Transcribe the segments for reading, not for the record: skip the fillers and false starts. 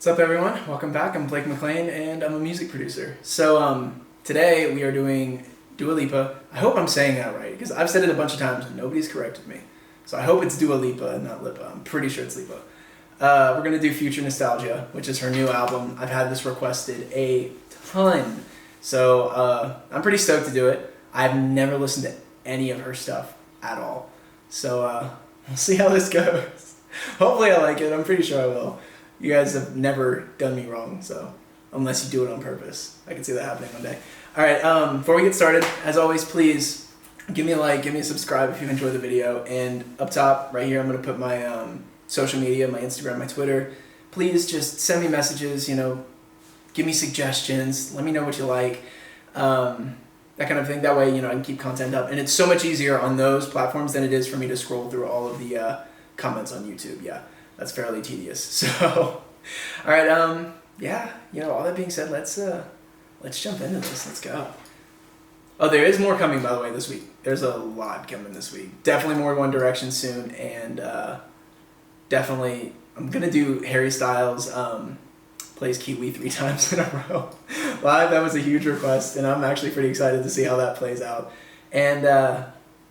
What's up, everyone? Welcome back. I'm Blake McLain, and I'm a music producer. So today we are doing Dua Lipa. I hope I'm saying that right, because I've said it a bunch of times and nobody's corrected me. So I hope it's Dua Lipa and not Lipa. I'm pretty sure it's Lipa. We're going to do Future Nostalgia, which is her new album. I've had this requested a ton. So I'm pretty stoked to do it. I've never listened to any of her stuff at all. So we'll see how this goes. Hopefully I like it. I'm pretty sure I will. You guys have never done me wrong, so unless you do it on purpose. I can see that happening one day. All right, before we get started, as always, please give me a like, give me a subscribe if you enjoy the video. And up top, right here, I'm going to put my social media, my Instagram, my Twitter. Please just send me messages, give me suggestions, let me know what you like, that kind of thing. That way, I can keep content up. And it's so much easier on those platforms than it is for me to scroll through all of the comments on YouTube. Yeah, that's fairly tedious. So, all right, yeah, all that being said, let's jump into this. Let's go. Oh, there is more coming, by the way, this week. There's a lot coming this week. Definitely more One Direction soon, and definitely I'm gonna do Harry Styles plays Kiwi 3 times in a row live. That was a huge request, and I'm actually pretty excited to see how that plays out. And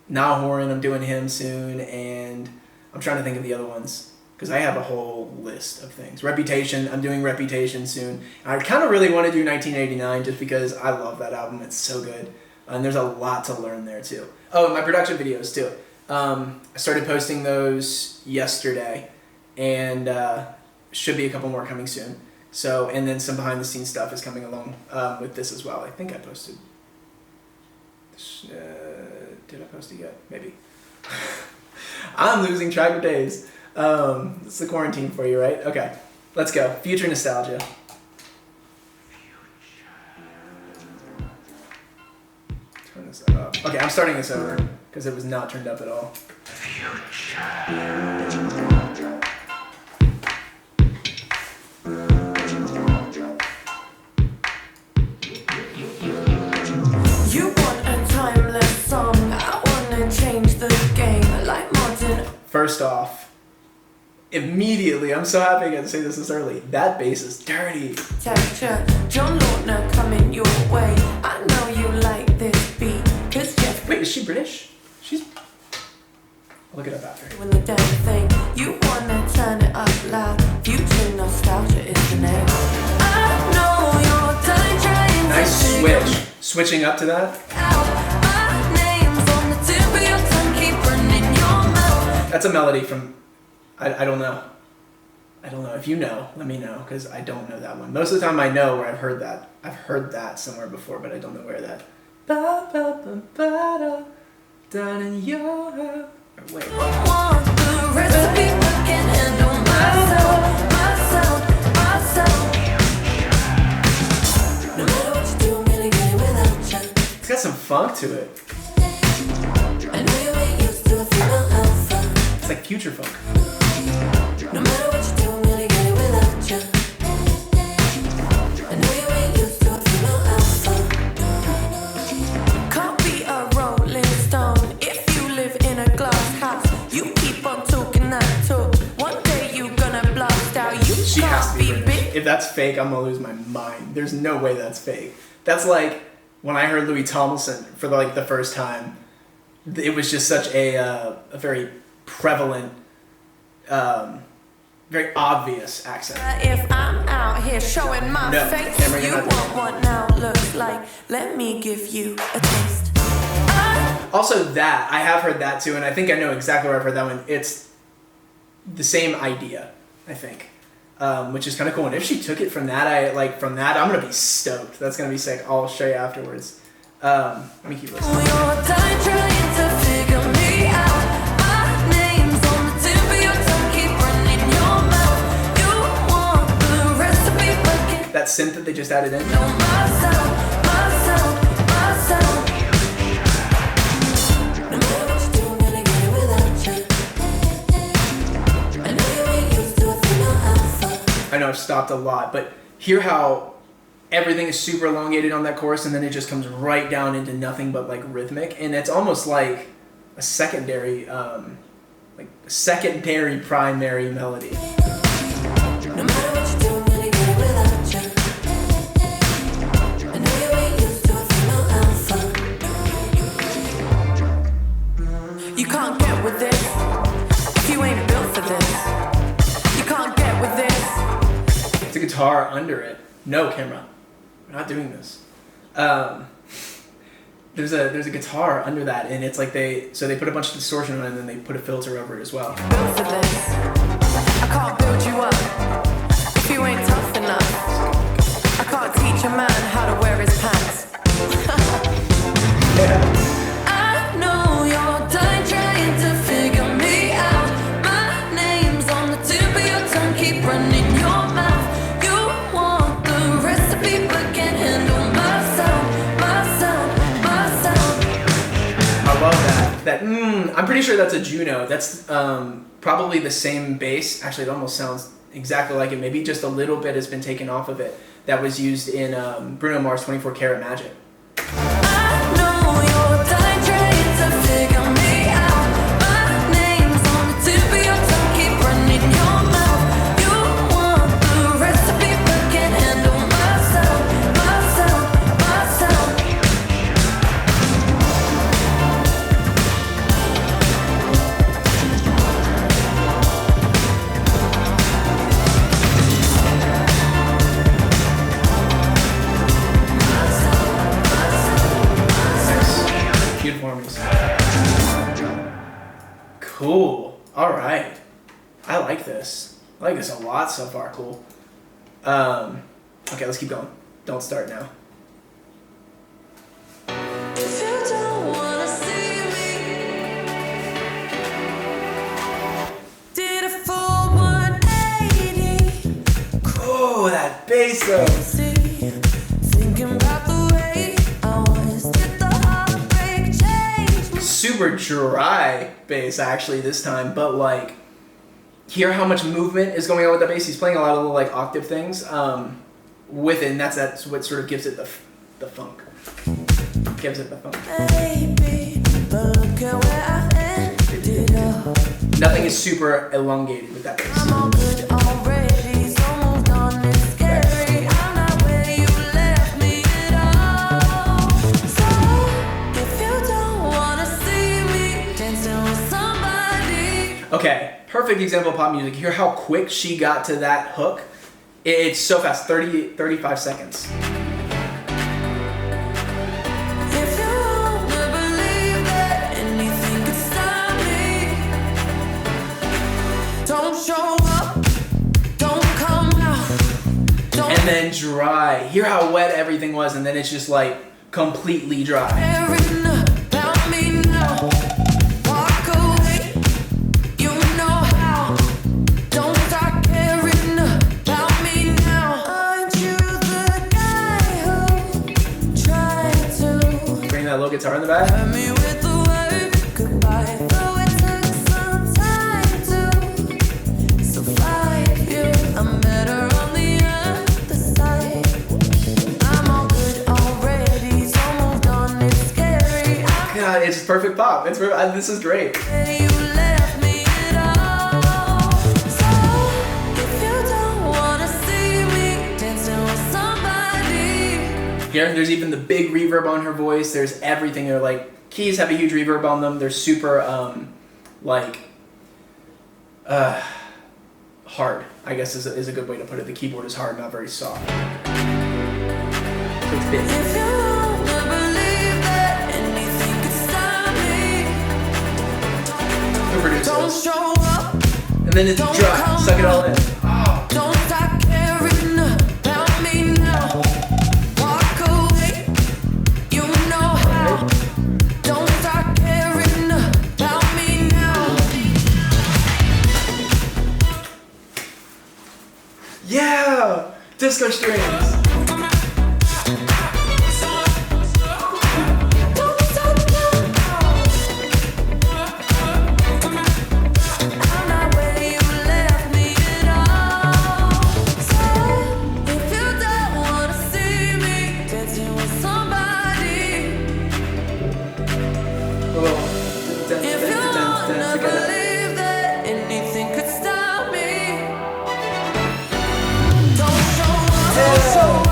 Now Horan, I'm doing him soon, and I'm trying to think of the other ones because I have a whole list of things. Reputation, I'm doing Reputation soon. I kind of really want to do 1989 just because I love that album. It's so good. And there's a lot to learn there too. Oh, and my production videos too. I started posting those yesterday, and should be a couple more coming soon. So, and then some behind the scenes stuff is coming along with this as well. I think I posted. Did I post it yet? Maybe. I'm losing track of days. It's the quarantine for you, right? Okay, let's go. Future Nostalgia. Turn this up. Okay, I'm starting this over because it was not turned up at all. You want a timeless song? I wanna change the game like Martin. First off, immediately, I'm so happy I got to say this early. That bass is dirty. Texture, John Lautner coming your way. I know you like this beat, cause Jeff Wait, is she British? I'll look it up after. doing the damn thing. You wanna turn it up loud. Future Nostalgia is the name. I know you're done trying Nice to figure switch. Switching up to that. out. My name's on the tip of your tongue, keep running your mouth. That's a melody from, I don't know. I don't know. If you know, let me know, because I don't know that one. Most of the time I know where I've heard that. I've heard that somewhere before, but I don't know where that. Ba ba ba ba da, down in your house. Wait. Want the recipe, but can't handle myself. No matter what you do, I'm gonna get it without you. It's got some funk to it. I know you ain't used to a female alpha. It's like future funk. No matter what you do, I'm gonna get it without you. I know you ain't used to a female alpha. Can't be a rolling stone if you live in a glass house. You keep on talking that talk. One day you gonna blast out. You She has can't to be be British. big. If that's fake, I'm gonna lose my mind. There's no way that's fake. That's like when I heard Louis Tomlinson for the first time. It was just such a very prevalent, very obvious accent. If I'm out here showing my No, face, Cameron, you're you not want doing what now looks like. Let me give you a taste. Also, that I have heard that too, and I think I know exactly where I've heard that one. It's the same idea, I think, which is kind of cool. And if she took it from that, I'm gonna be stoked. That's gonna be sick. I'll show you afterwards. Let me keep listening. You're done trying to figure me out. My name's on the tip of your tongue, keep running your mouth. You want the recipe, but can't That synth that they just added in. know myself. No matter what you do, I'm gonna get it without you. I know you ain't used to a female alpha. I know I've stopped a lot, but hear how everything is super elongated on that chorus, and then it just comes right down into nothing but like rhythmic, and it's almost like a secondary primary melody. No matter what you do, I'm gonna with this. If you ain't built for this, you can't get with this. It's a guitar under it. No, camera. We're not doing this. There's a guitar under that, and it's like they put a bunch of distortion on it, and then they put a filter over it as well. Built for this. I can't build you up if you ain't tough enough. I can't teach a man how to wear his pants. Yeah. I know you're done trying to figure me out. My name's on the tip of your tongue, keep running your mouth. You want the recipe but can't handle my sound, my sound, my sound. I love that. I'm pretty sure that's a Juno. That's probably the same bass. Actually, it almost sounds exactly like it. Maybe just a little bit has been taken off of it. That was used in Bruno Mars' 24 Karat Magic. I know you're done trying to figure me out. My name's on the tip of your tongue, keep running your mouth. You want the recipe but can't handle my sound, my sound, my sound. Cute harmonies. Cool. All right. I like this. I like this a lot so far. Cool. Okay, let's keep going. Don't start now. If you don't wanna see me, did a full 180. Oh, that bass though. See, thinking about the way I was. Did the heartbreak change me? Super dry bass actually this time, but like, hear how much movement is going on with that bass. He's playing a lot of little like octave things with it, and that's what sort of gives it the funk. Gives it the funk. Baby, but look at where I ended up. Nothing is super elongated with that bass. I'm all good already, so moved on. It's scary. I'm not where you left me at all. So if you don't wanna see me dancing with somebody, Okay, perfect example of pop music. Hear how quick she got to that hook? It's so fast, 35 seconds. if you wanna believe that anything could stop me, don't show up, don't come out, don't And then dry. Hear how wet everything was, and then it's just like completely dry. caring about me now. Walk away, you know how. Don't start caring about me now. Aren't you the guy who tried to Bring that little guitar in the back. hurt me with the word goodbye? Though it took some time to survive you, I'm better on the other side. I'm all good already, so moved on. It's scary. God, it's perfect pop. This is great. You left me at all. So if you don't wanna see me dancing with somebody, Here, there's even the big reverb on her voice. There's everything. They're like, keys have a huge reverb on them. They're super, hard, I guess is a good way to put it. The keyboard is hard, not very soft. So it's big. if you wanna believe that anything could stop me, Who produced don't this? show up, And then it's dry. Suck it all in. Oh. don't start caring about me now. Walk away, you know how. Don't start caring about me now. Yeah! Disco strings. Don't stop now. I'm not where you left me at all. So if you don't wanna see me dancing with somebody, Little if you wanna believe that anything could stop me, don't show up.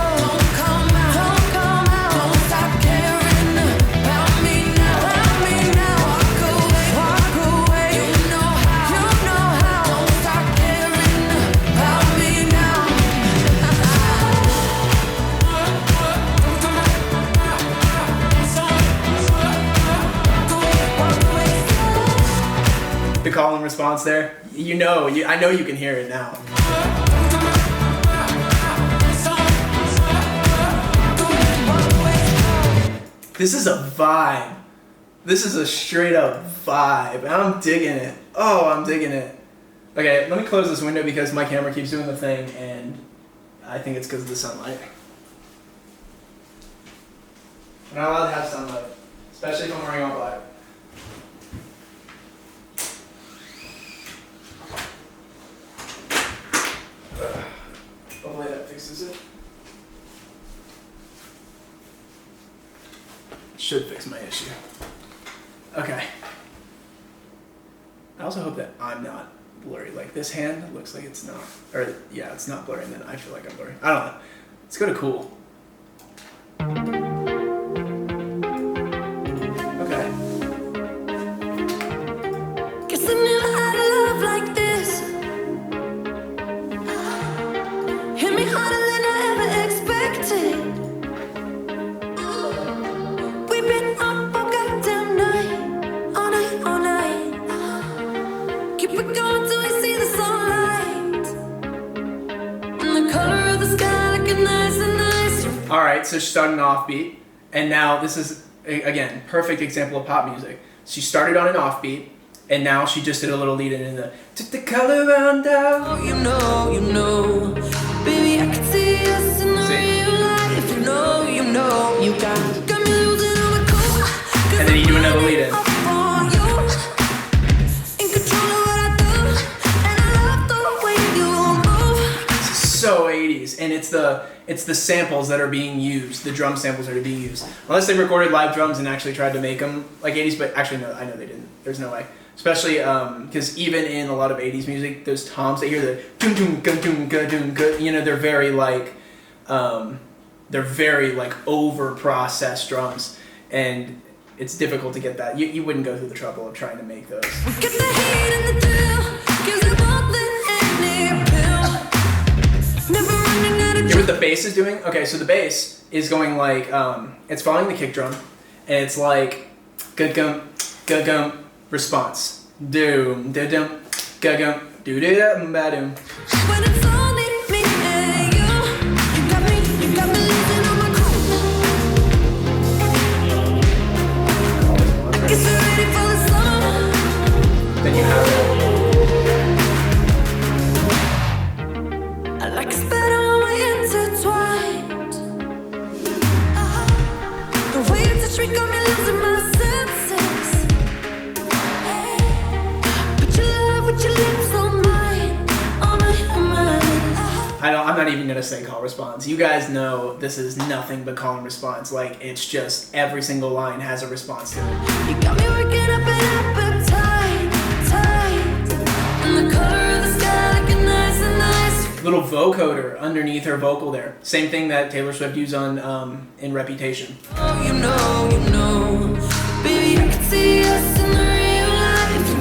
response there? I know you can hear it now. This is a vibe. This is a straight up vibe. I'm digging it. Oh, I'm digging it. Okay, let me close this window because my camera keeps doing the thing and I think it's because of the sunlight. We're not allowed to have sunlight, especially if I'm wearing all black. Hopefully that fixes it. Should fix my issue. Okay. I also hope that I'm not blurry. Like this hand looks like it's not. Or yeah, it's not blurry and then I feel like I'm blurry. I don't know. Let's go to cool. Okay. Guess I never had a love like this. Hit me harder than I ever expected. We've been up all goddamn night, all night, all night. Keep it going till we see the sunlight. And the color of the sky looking nice and nice. Alright, so she started an offbeat, and now this is, again, perfect example of pop music. She started on an offbeat, and now she just did a little lead in the took the color round down. Oh, you know, baby, I can see us in the real life. You got me losing all my cool. And then you do another lead in. So 80s, and it's the samples that are being used, the drum samples that are being used. Unless they recorded live drums and actually tried to make them like 80s, but actually no, I know they didn't. There's no way. Especially because even in a lot of 80s music, those toms that you hear the doom doom ga doom ga doom ga, you know, they're very like over processed drums, and it's difficult to get that. You wouldn't go through the trouble of trying to make those. Get the heat in the deal, gives it more than any pill. Never running out of Hear what the bass is doing? Okay, so the bass is going like, it's following the kick drum, and it's like, ga-gum, response. Doom, da-dum, ga-gum, do-da-dum, ba-dum. when it's only me and you. You got me losing all my cool. Guess we're ready for the summer. Then you have I like us better when we're intertwined. The way you touch me got me losing my senses. Put your love with your lips on mine, on mine. I'm not even gonna say call response. You guys know this is nothing but call and response. Like, it's just every single line has a response to it. You got me working up an appetite, tight. And the color of the sky looking nice and nice. Little vocoder underneath her vocal there. Same thing that Taylor Swift used on in Reputation. Oh, you know, baby, I can see us in the real life. You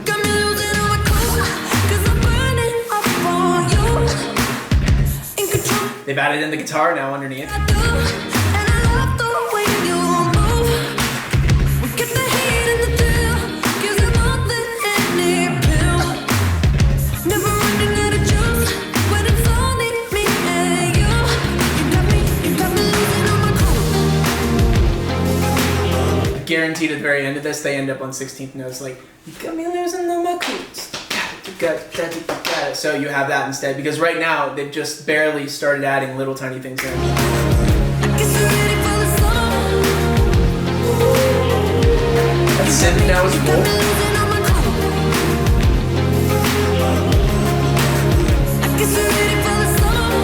got me losing all my cool, 'cause I'm burning up on you. In control, They've added in the guitar now underneath. I do, and I love the way you move. We get the heat in the deal, gives it more than any pill. Never running out of juice, when it's only me and you. You got me losing all my cool. Guaranteed at the very end of this, they end up on 16th notes like, you got me losing all my coots. Got it. So you have that instead, because right now they've just barely started adding little tiny things in. Guess we're ready for the summer. That's 7 now is Got me full. losing all my cool. I guess we're ready for the summer.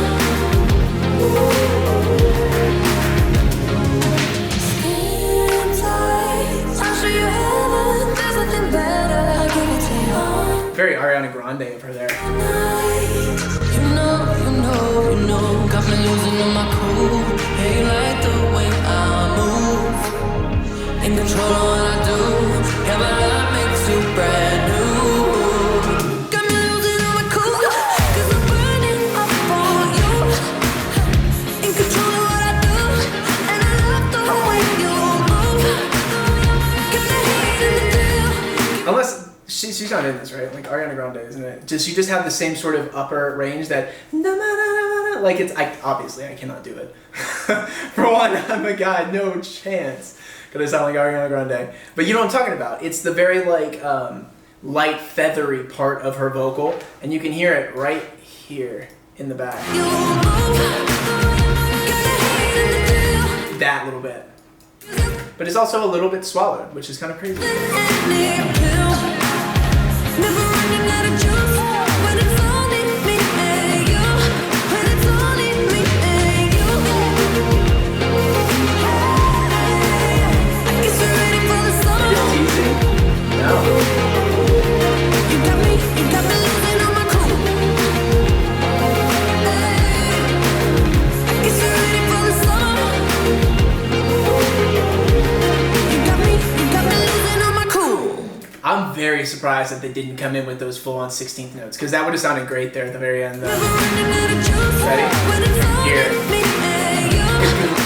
Skin tight, I'll show you heaven. There's nothing better. I'll give it to you. Very Ariana Grande of her there. You know, got me losing all my cool. Hey, you like the way I move. In control of what I do. Yeah, my love makes you brand new. Got me losing all my cool, 'cause I'm burning up on you. In control of what I do, and I love the way you move. Get the heat in the deal. Unless not in this, right? Like Ariana Grande, isn't it? You just have the same sort of upper range that like it's. Obviously I cannot do it. For one, I'm a guy, no chance. Because I sound like Ariana Grande. But you know what I'm talking about. It's the very like light feathery part of her vocal, and you can hear it right here in the back. That little bit. But it's also a little bit swallowed, which is kind of crazy. I'm very surprised that they didn't come in with those full-on 16th notes, because that would have sounded great there at the very end. Ready? Here.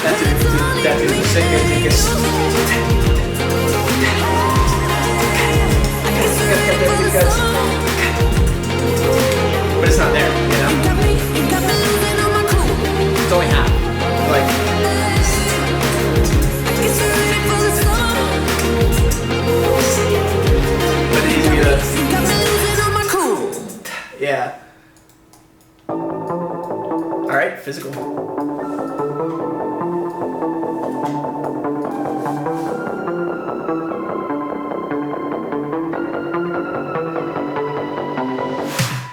That's but it's not there, you know? It's only half. Like. Yeah. Alright, physical.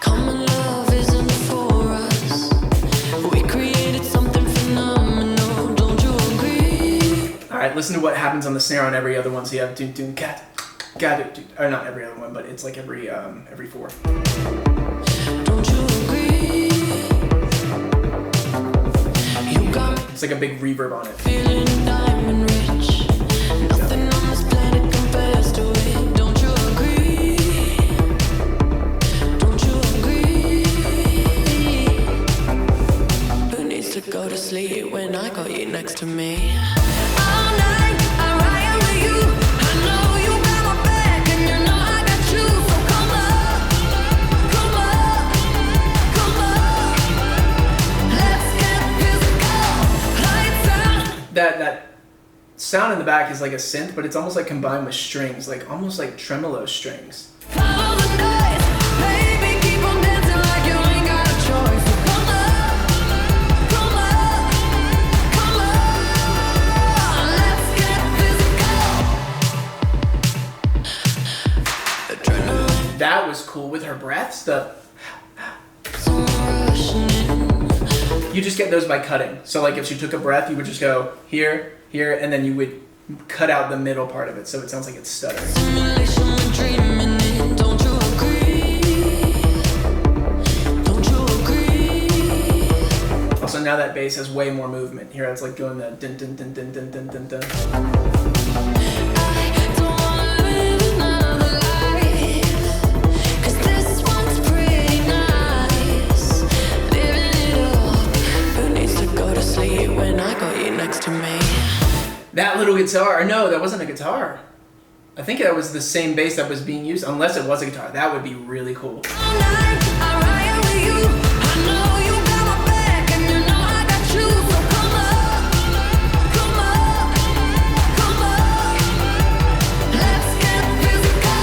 Common love isn't for us. We created something phenomenal, don't you agree? Alright, listen to what happens on the snare on every other one. So you have doon doon cat. Got it, or not every other one, but it's like every four. Don't you agree? You got It's like a big reverb on it. feeling diamond rich. Nothing on this planet compares to it. Don't you agree? Don't you agree? Who needs to go to sleep when I got you next to me? All night I ride with you. I know you got my back and you know I got you. So come on, come on, come on. Let's get physical. Lights out. That sound in the back is like a synth, but it's almost like combined with strings, like almost like tremolo strings. Follow the noise, baby, keep on dancing like you ain't got a choice. So come on, come on, come on. Let's get physical. Adrenaline, That was cool with her breaths. someone rushing in. You just get those by cutting. So like if she took a breath, you would just go here, here, and then you would cut out the middle part of it, so it sounds like it's stuttering. Simulation, we're dreaming in. Don't you agree? Don't you agree? Also, now that bass has way more movement. Here it's like going the dun dun dun dun dun dun dun dun. I don't wanna live another life, 'cause this one's pretty nice. Living it up. Who needs to go to sleep when I got you next to me? That little guitar, or no, that wasn't a guitar. I think that was the same bass that was being used, unless it was a guitar. That would be really cool. All night I ride with you. I know you got my back and you know I got you. So come on, come on, come on. Let's get physical.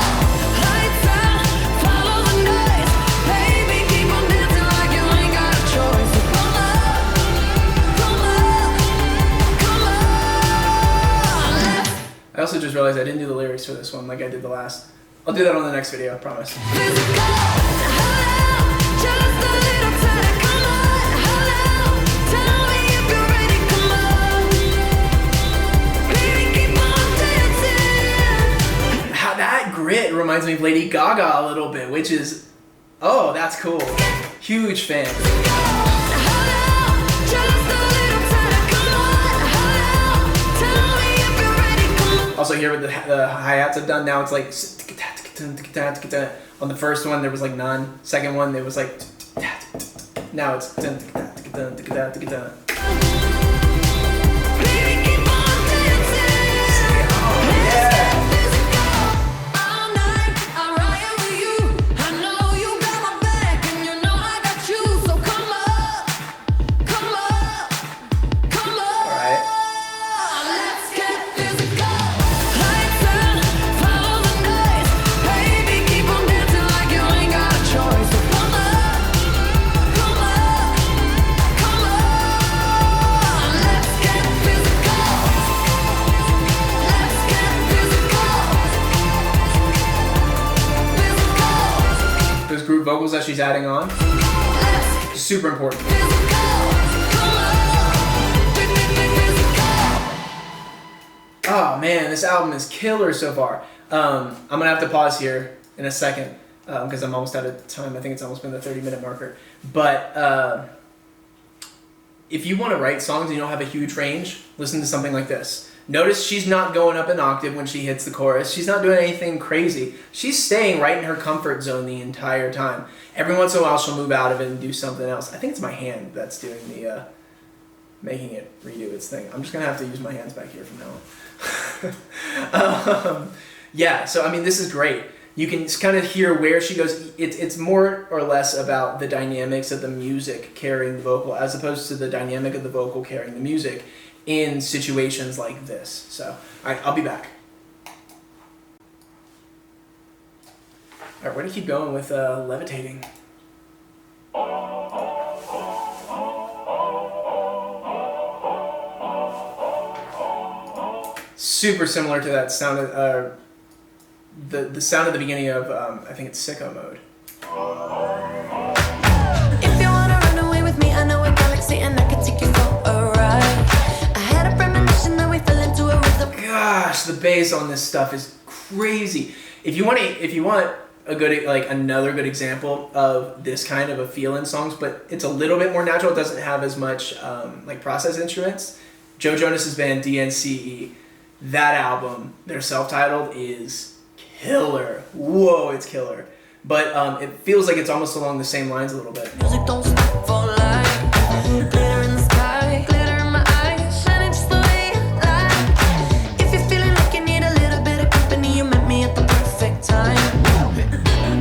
Lights out, follow the noise. Baby, keep on dancing like you ain't got a choice. So come on, come on, come on. I also just realized I didn't do the lyrics for this one like I did the last. I'll do that on the next video, I promise. Physical. Hello, just a little time. Come on, hello. Tell me if you're ready. Come on, baby, keep on dancing. How that grit reminds me of Lady Gaga a little bit, which is, oh, that's cool. Huge fan. Hello, just a little time. Come on, hello. Tell me if you're ready. Come on. Also here with the hi-hats I've done, now it's like, on the first one there was like none. Second one there was like, now it's, Baby, keep on dancing. yeah. Physical. All night I ride with you. she's adding on. Super important. Oh man, this album is killer so far. I'm gonna have to pause here in a second because I'm almost out of time. I think it's almost been the 30-minute marker. But if you want to write songs and you don't have a huge range, listen to something like this. Notice she's not going up an octave when she hits the chorus. She's not doing anything crazy. She's staying right in her comfort zone the entire time. Every once in a while she'll move out of it and do something else. I think it's my hand that's doing the making it redo its thing. I'm just gonna have to use my hands back here from now on. Yeah, so I mean this is great. You can kind of hear where she goes. It's more or less about the dynamics of the music carrying the vocal as opposed to the dynamic of the vocal carrying the music in situations like this. So, all right, I'll be back. All right, we're gonna keep going with Levitating. Super similar to that sound of, the sound at the beginning of, I think it's Sicko Mode. If you wanna run away with me, I know a galaxy and I can take you for a ride. I had a premonition that we fell into a rhythm. Gosh, the bass on this stuff is crazy. If you want a good, like another good example of this kind of a feel in songs, but it's a little bit more natural, it doesn't have as much like process instruments. Joe Jonas's band DNCE, that album, their self-titled, is killer. Whoa, it's killer. But it feels like it's almost along the same lines a little bit. Music don't stop for life. Glitter in the sky, glitter in my eyes, shining just the way I like. If you're feeling like you need a little bit of company, you met me at the perfect time.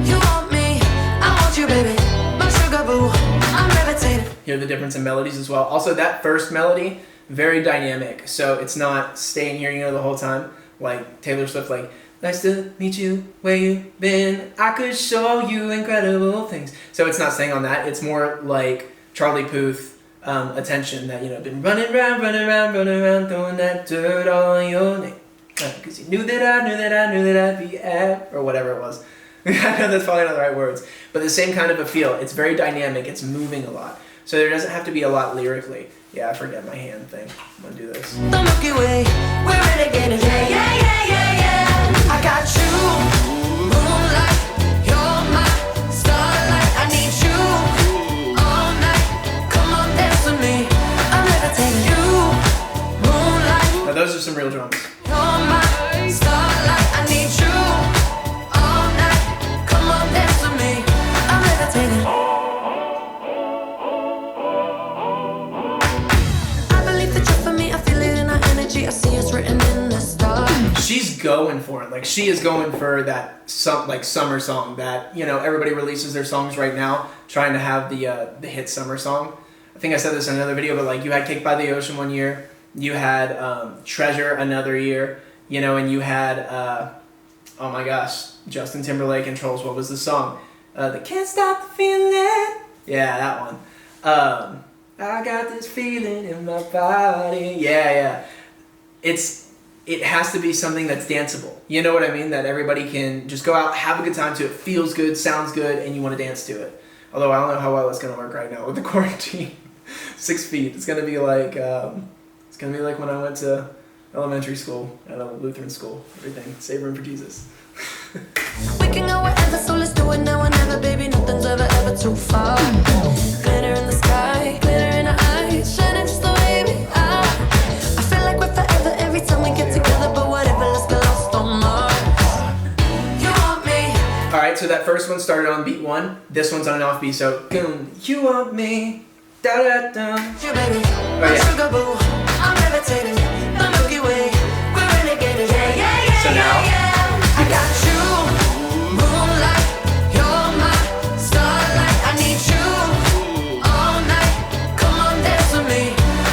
You want me, I want you, baby. My sugar boo, I'm levitating. Hear the difference in melodies as well. Also, that first melody, very dynamic. So it's not staying here, the whole time. Like Taylor Swift, like, nice to meet you, where you been, I could show you incredible things. So it's not staying on that. It's more like Charlie Puth, attention that, been running around, throwing that dirt all on your name. Because you knew that I'd be at, or whatever it was. I know that's probably not the right words. But the same kind of a feel. It's very dynamic. It's moving a lot. So there doesn't have to be a lot lyrically. Yeah, I forget my hand thing. I'm going to do this. The Milky Way, we're renegading. Yeah, yeah, yeah, yeah, yeah. I got you, moonlight. You're my starlight. I need you all night. Come on, dance with me. I'm levitating. You, moonlight. Now those are some real drums. You're my starlight. I need you all night. Come on, dance with me. I'm levitating. I see it's written in the stars. She's going for it. Like, she is going for that summer song that, everybody releases their songs right now, trying to have the hit summer song. I think I said this in another video, but like, you had Cake by the Ocean one year, you had Treasure another year, and you had oh my gosh, Justin Timberlake and Trolls. What was the song? The Can't Stop the Feeling. Yeah, that one. I got this feeling in my body. Yeah. It has to be something that's danceable. You know what I mean? That everybody can just go out, have a good time to it, feels good, sounds good, and you want to dance to it. Although I don't know how well it's going to work right now with the quarantine. 6 feet. It's going to be like when I went to elementary school at a Lutheran school. Everything. Save room for Jesus. We can go wherever, so let's do it now or never, baby. Nothing's ever too far. Glitter in the sky, glitter in our eyes, shining just the way we are. I feel like we're forever every time we get together, but whatever, let's get lost on Mars. You want me? All right, so that first one started on beat 1. This one's on an off beat, so boom. You want me? Da da da. You baby, my sugar boo, I'm levitating. The Milky Way, we're renegading. Yeah, yeah, yeah. So now. Yeah, yeah. I got you, moonlight, you're my starlight. I need you all night. Come on, dance with me.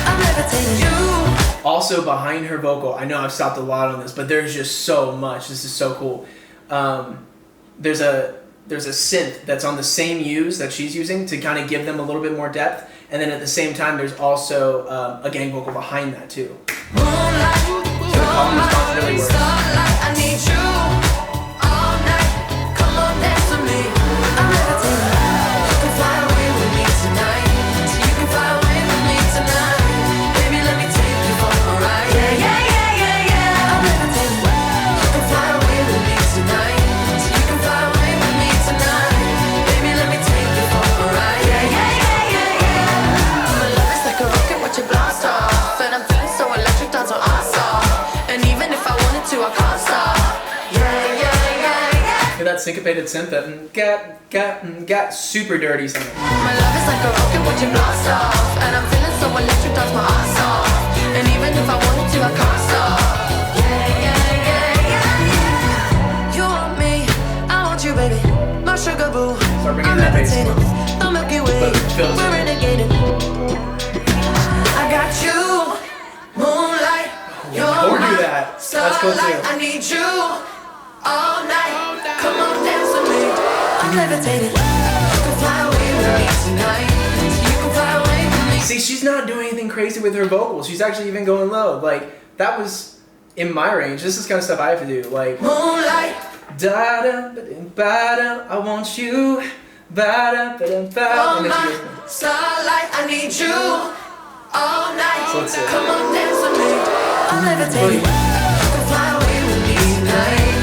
I'm levitating. You. Also behind her vocal, I know I've stopped a lot on this, but there's just so much. This is so cool. There's a synth that's on the same U's that she's using to kind of give them a little bit more depth, and then at the same time, there's also a gang vocal behind that too. Moonlight, So the calm response really works. starlight. I need you all night. Come on, dance with me. I'm levitating. syncopated synth that got super dirty sounding. My love is like a rocket watching blast off, and I'm feeling so electric, that's my ass off. And even if I wanted to, I can't stop. Yeah. You want me, I want you, baby. My sugar boo. Start bringing I'm that bass. levitating. The Milky Way. Feels We're renegading. I got you, moonlight. You're Or do my that. That's cool starlight. too. I need you all night. Come on, dance with me. I'm levitating. You can fly away with me tonight. You can fly away with me. See, she's not doing anything crazy with her vocals. She's actually even going low. Like, that was in my range. This is kind of stuff I have to do. Like, Moonlight. da da ba da, I want you. Ba da ba da. You're And then she my goes, starlight. I need you all night. So let's see. Come on, dance with me. I'm levitating. You can fly away with me tonight.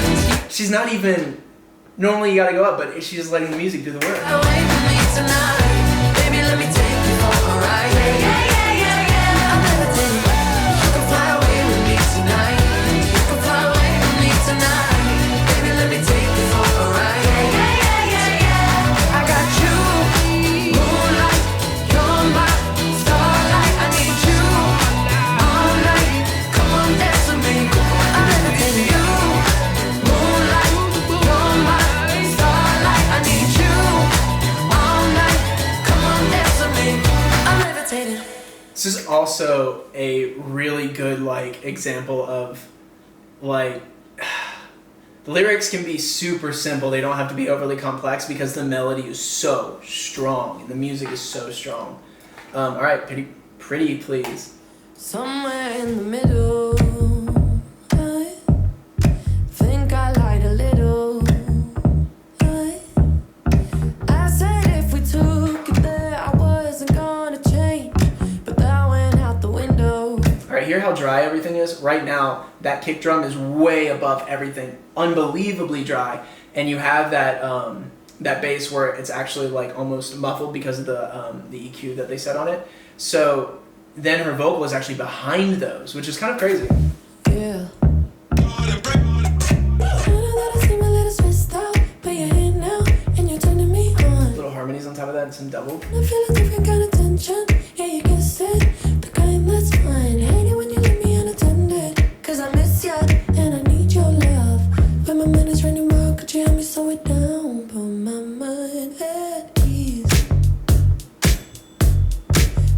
she's not even. Normally you gotta go up, but she's just letting the music do the work. Fly away with me tonight. Baby, let me take you for a ride. Yeah. I'm levitating. You can fly away with me tonight. You can fly away with me tonight. Baby, let me take you for a ride. I got you, moonlight. You're my starlight. I need you all night. Come on, dance with me. I'm levitating. You, moonlight. You're my starlight. I need you all night. Come on, dance with me. I'm levitating. This is also a really good like example of like the lyrics can be super simple. They don't have to be overly complex because the melody is so strong and the music is so strong. All right, pretty please. Somewhere in the middle, I think I lied a little. I said if we took it there, I wasn't gonna change, but that went out the window. All right, hear how dry everything is? Right now, that kick drum is way above everything. Unbelievably dry. And you have that that bass where it's actually like almost muffled because of the EQ that they set on it. So then her vocal is actually behind those, which is kind of crazy. Yeah. I know that I seem a little stressed out, but you're here now and you're turning me on. Little harmonies on top of that and some double. I feel a different kind of tension. Yeah, you guessed it. The kind that's fine. Hate it when you leave me unattended. Cause I miss ya and I need your love. When my mind is running wild, could you help me slow it down? Put my mind at ease.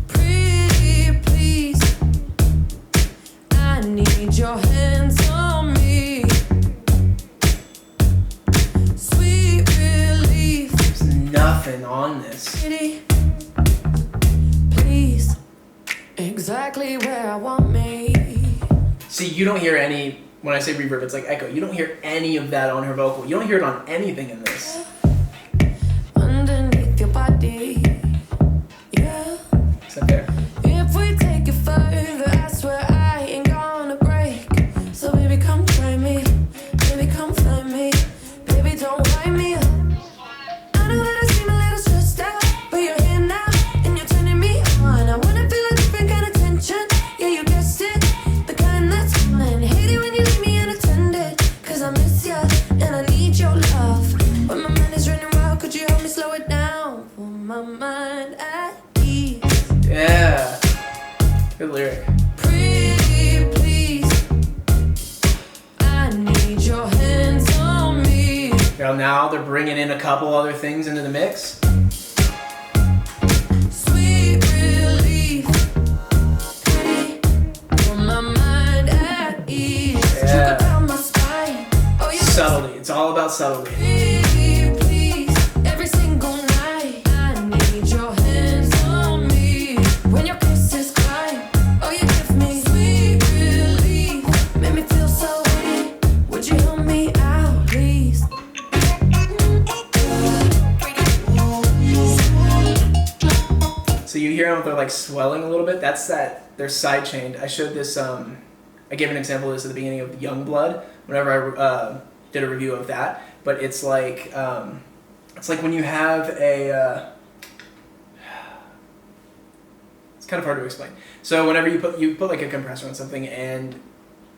Pretty please. I need your hands on me. Sweet relief. There's nothing on this. Pretty please. Exactly where I want me. See, you don't hear any, when I say reverb, it's like echo. You don't hear any of that on her vocal. You don't hear it on anything in this. Underneath your body. Yeah. Is that fair? If we take it further, I swear I ain't gonna break. So baby, come try me. Baby, come find me. Baby, don't wind me up. I know that I seem a little stressed out, but you're here now and you're turning me on. I wanna feel a different kind of tension. Yeah, you guessed it. The kind that's fine. Hate it when you leave me unattended. Cause I miss ya and I need your love. When my mind is running wild, could you help me slow it down? Put my mind at ease. Yeah. Good lyric. Pretty please. I need your hands on me. Now they're bringing in a couple other things into the mix. Sweet relief. Pretty. Put my mind at ease. Yeah. You go down my spine. Oh, you're Subtlety. It's all about subtlety. pretty please. Every single night. I need your hands on me. When your kisses climb. Oh, you give me sweet relief. Make me feel so weak. Would you help me out, please? So you hear them, they're like swelling a little bit. That's that, they're side chained. I showed this, I gave an example of this at the beginning of Youngblood, whenever I did a review of that. But it's like when you have a, it's kind of hard to explain. So whenever you put like a compressor on something and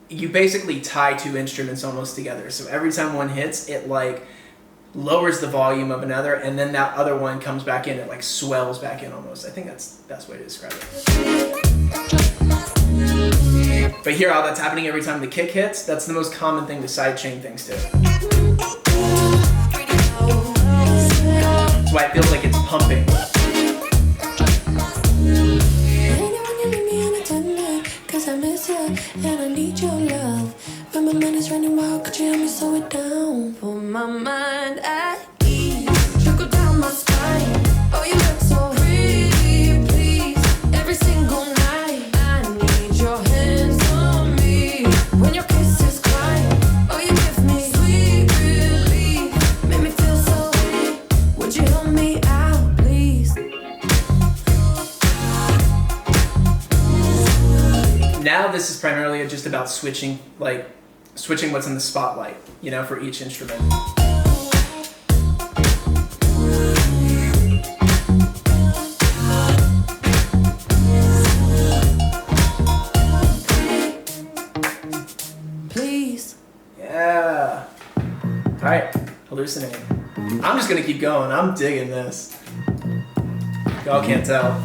you basically tie two instruments almost together. So every time one hits, it like lowers the volume of another, and then that other one comes back in. It like swells back in almost. I think that's the best way to describe it. But hear how that's happening every time the kick hits? That's the most common thing to sidechain things to. That's why it feels like it's pumping. I miss you and I need your love. When my mind is running wild, could you help me slow it down? Put my mind at ease, trickle down my spine. Oh, you look so pretty, please. Every single night, I need your hands on me. When your kisses cry, oh, you give me sweet relief. Make me feel so weak. Would you help me out, please? Now this is primarily just about switching what's in the spotlight, you know, for each instrument. Please. Yeah. All right, Hallucinate. I'm just gonna keep going. I'm digging this. Y'all can't tell.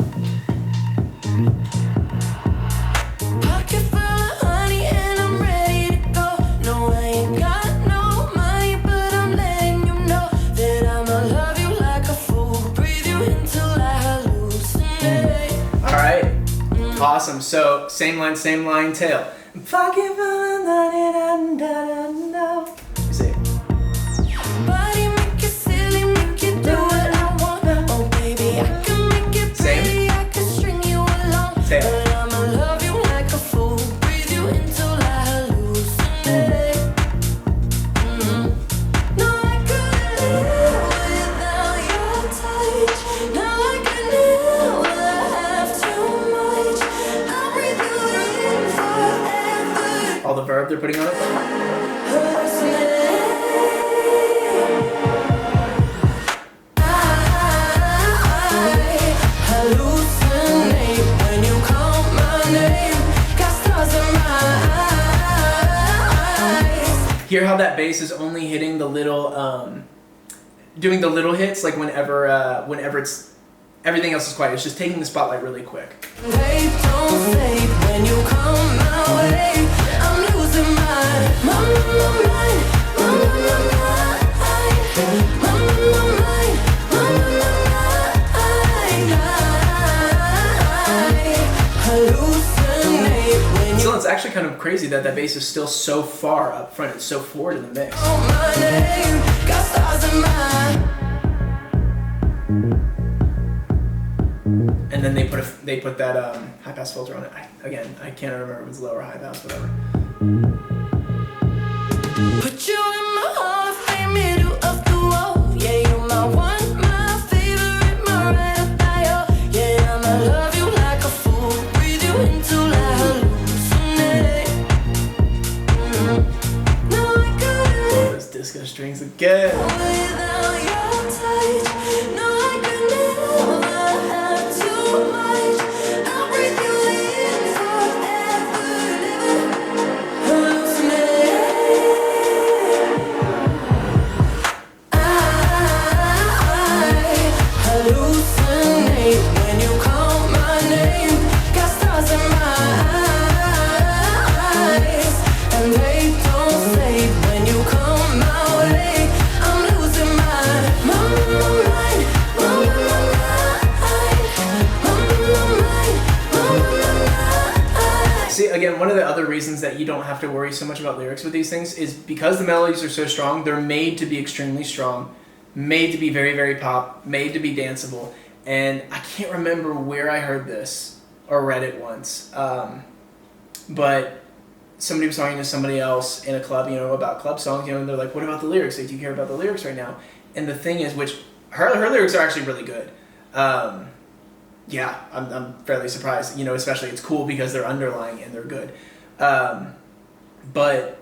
Pocket full of honey and I'm ready to go. No, I ain't got no money, but I'm letting you know that I'ma love you like a fool. Breathe you until I hallucinate. All right. Awesome. So same line, tail. Fucking you see. Body make it silly, make you do what I want. Oh baby, I can make it pretty, I can string you along. Tail. But I'ma love you like a fool. Breathe you until I hallucinate. No, I couldn't live without your touch. No, I can never have too much. I'll breathe you in forever. All the verb they're putting on it. Hallucinate when you call my name. Got stars in my eyes. Hear how that bass is only hitting the little, doing the little hits, like whenever it's, everything else is quiet. It's just taking the spotlight really quick. They don't say when you come my way. I'm losing my mind. Hallucinate when you So it's actually kind of crazy that bass is still so far up front. It's so forward in the mix. call my name. Got stars in my And then they put that high pass filter on it. I can't remember if it was low or high pass, whatever. Put you in my Hall of Fame, middle of the wall. Yeah, you're my one, my favorite, my ride or die. Oh, yeah, I'ma love you like a fool. Breathe you until I hallucinate. No, I couldn't live Those disco strings again. without your touch. No, I could never have too much. I'll breathe you in forever, living hallucinate. I hallucinate when you call my name. Got stars in my eyes, and they don't say when you come my way. I'm losing my mind. See, again, one of the other reasons that you don't have to worry so much about lyrics with these things is because the melodies are so strong, they're made to be extremely strong, made to be very, very pop, made to be danceable. And I can't remember where I heard this or read it once, but somebody was talking to somebody else in a club, you know, about club songs, you know, and they're like, what about the lyrics? Like, do you care about the lyrics right now? And the thing is, which her lyrics are actually really good. Yeah, I'm fairly surprised, you know, especially it's cool because they're underlying and they're good. But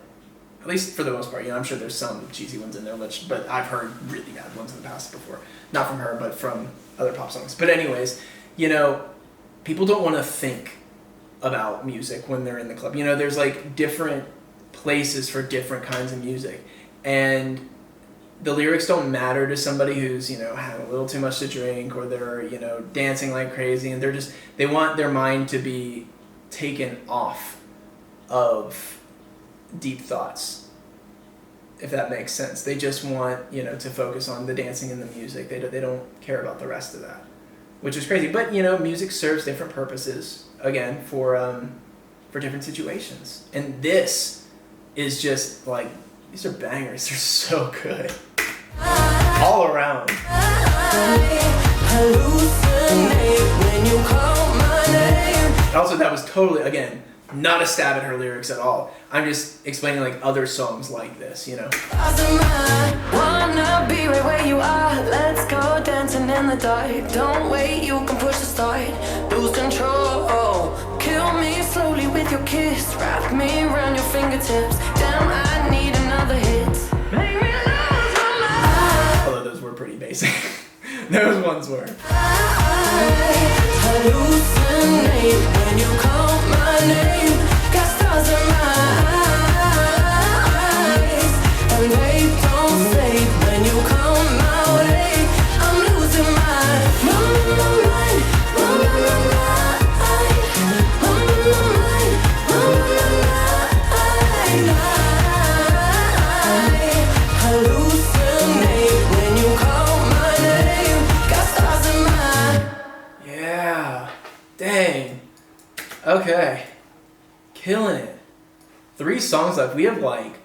at least for the most part, you know, I'm sure there's some cheesy ones in there, but I've heard really bad ones in the past before. Not from her, but from other pop songs. But anyways, you know, people don't want to think about music when they're in the club. You know, there's like different places for different kinds of music. And the lyrics don't matter to somebody who's, you know, had a little too much to drink, or they're, you know, dancing like crazy, and they want their mind to be taken off of deep thoughts, if that makes sense. They just want, you know, to focus on the dancing and the music. They don't care about the rest of that, which is crazy. But, you know, music serves different purposes, again, for different situations. And this is just like, these are bangers. They're so good. All around. Also, that was totally, again, not a stab at her lyrics at all. I'm just explaining like other songs like this, you know. Wanna be right where you are. Let's go dancing in the dark. Don't wait, you can push the start. Lose control. Kill me slowly with your kiss. Wrap me around your fingertips. Damn, I need another hit. Make me lose my mind. Although those were pretty basic. Those ones were. I hallucinate when you call my name. Got stars in my eyes, and they don't fade when you come my way. I'm losing my mind. Hallucinate when you call my name. Got stars in my Yeah. Dang. Okay. Killing it. 3 songs left. We have like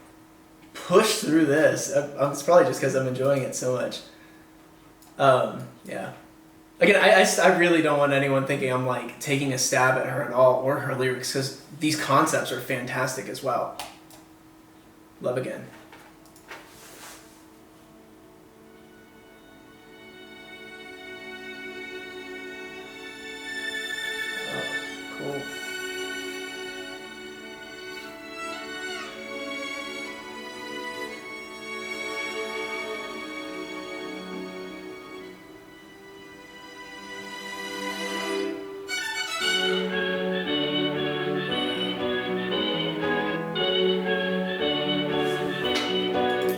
pushed through this. It's probably just because I'm enjoying it so much. Yeah. Again, I really don't want anyone thinking I'm like taking a stab at her at all, or her lyrics, because these concepts are fantastic as well. Love Again. Oh, cool.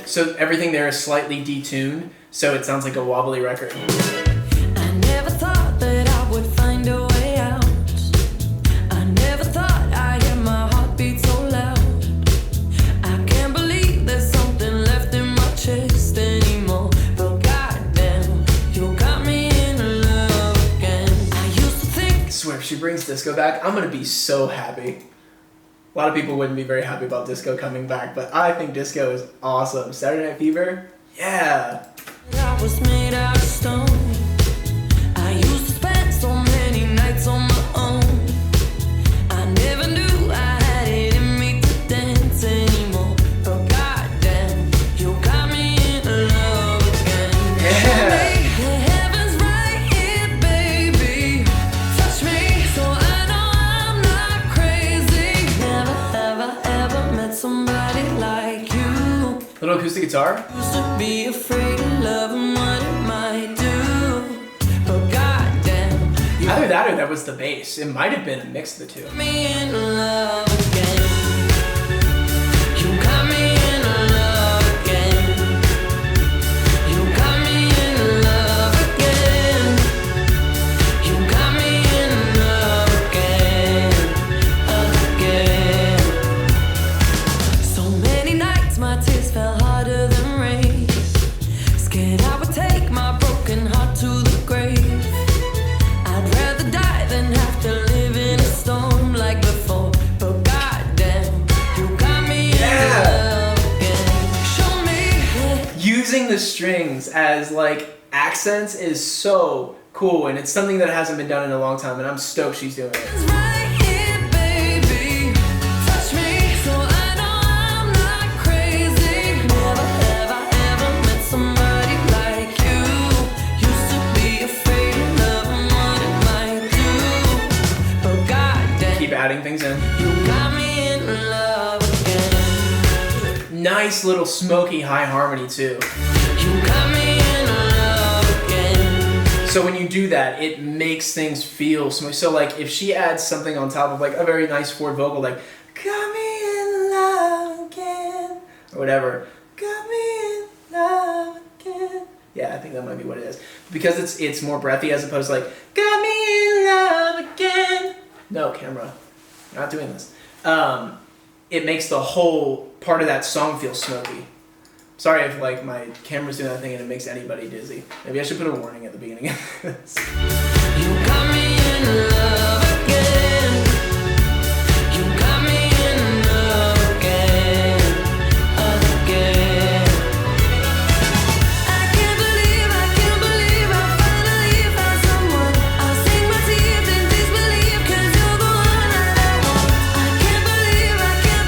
So everything there is slightly detuned, so it sounds like a wobbly record. I never thought that I would find a way out. I never thought I'd hear my heartbeat so loud. I can't believe there's something left in my chest anymore. But goddamn, you got me in love again. I used to think I swear, if she brings disco back, I'm gonna be so happy. A lot of people wouldn't be very happy about disco coming back, but I think disco is awesome. Saturday Night Fever? Yeah. I was made out of stone. I used to spend so many nights on my own. I never knew I had it in me to dance anymore. But goddamn, you got me in love again. Yeah. The heaven's right here, baby. Touch me so I know I'm not crazy. Never, ever, ever met somebody like you. Little acoustic guitar? Used to be afraid of love and what it might do. But goddamn, you Either that or that was the bass. It might have been a mix of the two. got me in love again. You got me in love again. You got me in love again. You got me in love again. Again. So many nights my tears fell harder than rain. Scared I would take my broken heart to the grave. I'd rather die than have to live in a storm like before. But goddamn, you got me in love again. Show me Using the strings as like accents is so cool, and it's something that hasn't been done in a long time, and I'm stoked she's doing it. it's right here, baby. Touch me so I know I'm not crazy. Never, ever, ever met somebody like you. Used to be afraid of love and what it might do. But goddamn, Keep adding things in. you got me in love again. Nice little smoky high harmony too. You got me in love again. So when you do that, it makes things feel smooth. So like if she adds something on top of like a very nice forward vocal, like got me in love again, or whatever, got me in love again. Yeah, I think that might be what it is. Because it's more breathy as opposed to like, got me in love again. No, camera. We're not doing this. It makes the whole part of that song feel smoky. Sorry if like my camera's doing that thing and it makes anybody dizzy. Maybe I should put a warning at the beginning of this. You got me in love again. You got me in love again. Again. I can't believe I finally found someone. I'll sink my teeth in disbelief 'cause you're the one that I want. I can't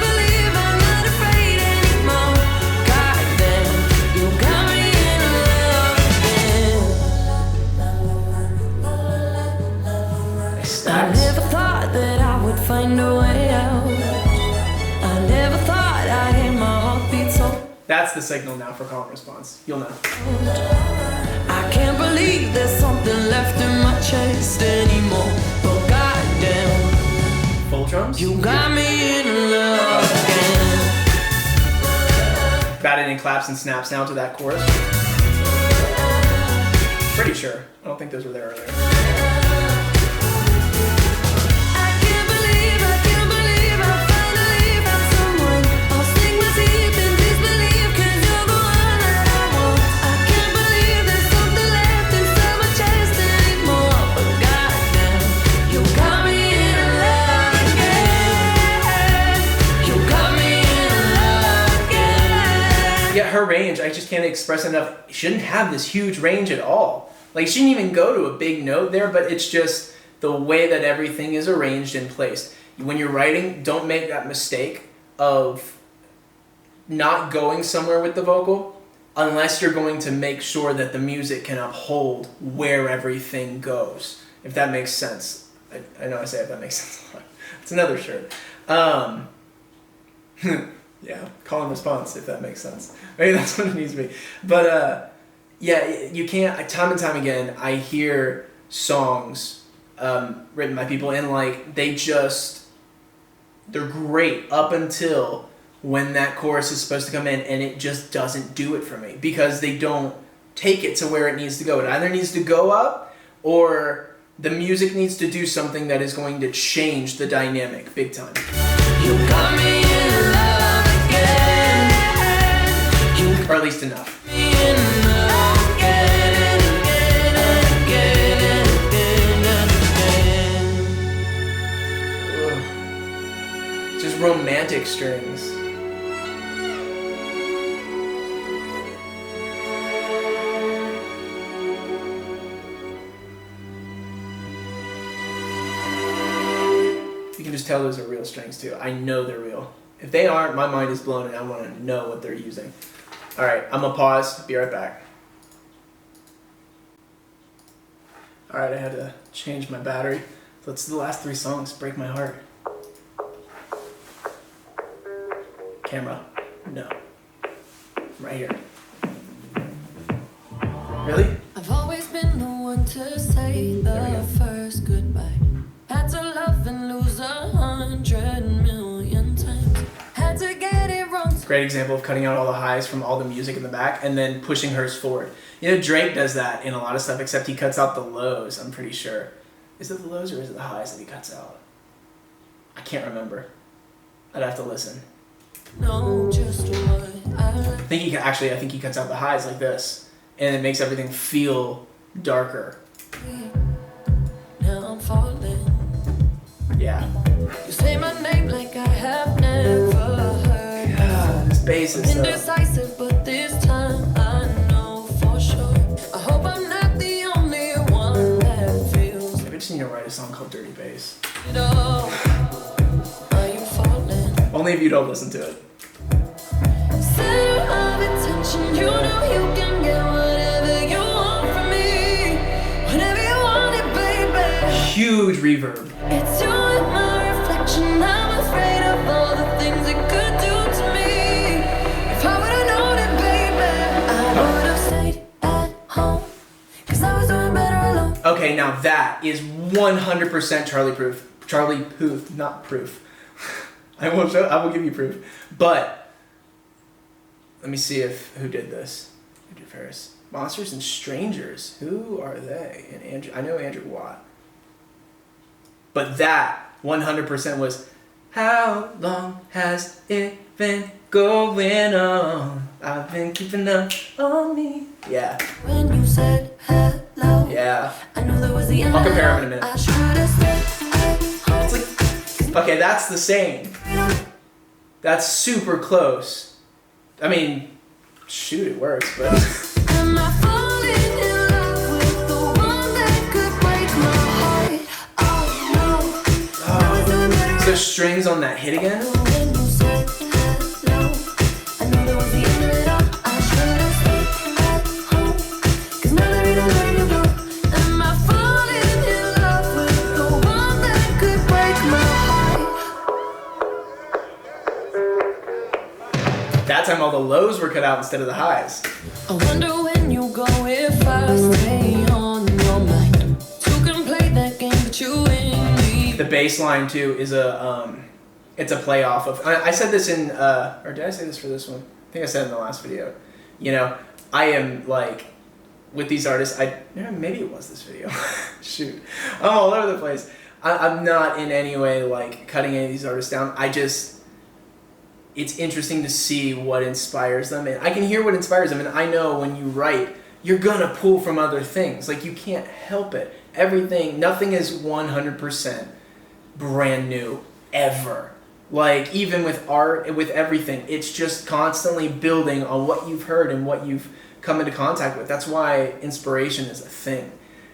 believe I'm not afraid anymore. Goddamn, you got me in love again. I never thought that I would find a way out. I never thought I'd hear my heartbeat so. That's the signal now for call and response. You'll know. I can't believe there's something left in my chest anymore. But goddamn, Full drums? you got me in love again. Got it in claps and snaps now to that chorus. Pretty sure. I don't think those were there earlier. I can't believe I finally found someone. I'll sink my teeth in disbelief 'cause you're the one that I want. I can't believe there's something left inside my chest anymore. But goddamn, you got me in love again. You got me in love again. Yeah, her range, I just can't express enough. She shouldn't have this huge range at all. Like, she didn't even go to a big note there, but it's just the way that everything is arranged and placed. When you're writing, don't make that mistake of not going somewhere with the vocal unless you're going to make sure that the music can uphold where everything goes. If that makes sense. I know I say if that makes sense a lot. It's another shirt. Yeah, call and response, if that makes sense. Maybe that's what it needs to be. But yeah, you can't, time and time again, I hear songs written by people and like they're great up until when that chorus is supposed to come in, and it just doesn't do it for me because they don't take it to where it needs to go. It either needs to go up or the music needs to do something that is going to change the dynamic big time. You got me in love again. Or at least enough. Me in love again, again, again, again, again. Ugh. Just romantic strings. You can just tell those are real strings too. I know they're real. If they aren't, my mind is blown and I want to know what they're using. Alright, I'm gonna pause, be right back. Alright, I had to change my battery. Let's do the last 3 songs, Break My Heart. Camera, no. Right here. Really? I've always been the one to say the first goodbye. Had to love and lose 100 million times. Had to get it wrong. Great example of cutting out all the highs from all the music in the back and then pushing hers forward. You know, Drake does that in a lot of stuff, except he cuts out the lows, I'm pretty sure. Is it the lows or is it the highs that he cuts out? I can't remember. I'd have to listen. Know just what I I think he cuts out the highs like this, and it makes everything feel darker. like. Now I'm falling. Yeah. You say my name like I have never heard. God, this bass is so... Indecisive, but this time I know for sure. I hope I'm not the only one that feels Maybe I just need to write a song called Dirty Bass. it all. Are you falling? Only if you don't listen to it. Center of attention, you know you can get whatever you want from me. Whenever you want it, baby. Huge reverb. It's you and my reflection. I'm afraid of all the things it could do to me. If I would've known it, baby, I would've stayed at home. 'Cause I was doing better alone. Okay, now that is 100% Charlie Puth, not proof. I will give you proof. But let me see who did this. Paris. Monsters and Strangers. Who are they? And Andrew, I know Andrew Watt. But that 100% was, how long has it been going on? I've been keeping up on me. Yeah. When you said hello, Yeah. I knew there was the end. I'll compare them in a minute. I should have stayed at home. It's like, okay, that's the same. That's super close. I mean, shoot, it works, but. Am I falling in love with the one that could break my heart? Oh no. I was doing better So strings on that hit again? when you said hello. I knew there was the end of it all. I should have stayed at home. 'Cause now there ain't no letting you go. Am I falling in love with the one that could break my heart? That time all the lows were cut out instead of the highs. I wonder when you go if I stay on your mind. You can play that game, but you and me. The bass line too is it's a play off of. I said this in, or did I say this for this one? I think I said it in the last video. You know, I am like, with these artists, maybe it was this video. Shoot, I'm all over the place. I'm not in any way like cutting any of these artists down. It's interesting to see what inspires them, and I can hear what inspires them, and I know when you write, you're gonna pull from other things. Like, you can't help it. Nothing is 100% brand new, ever. Like, even with art, with everything, it's just constantly building on what you've heard and what you've come into contact with. That's why inspiration is a thing,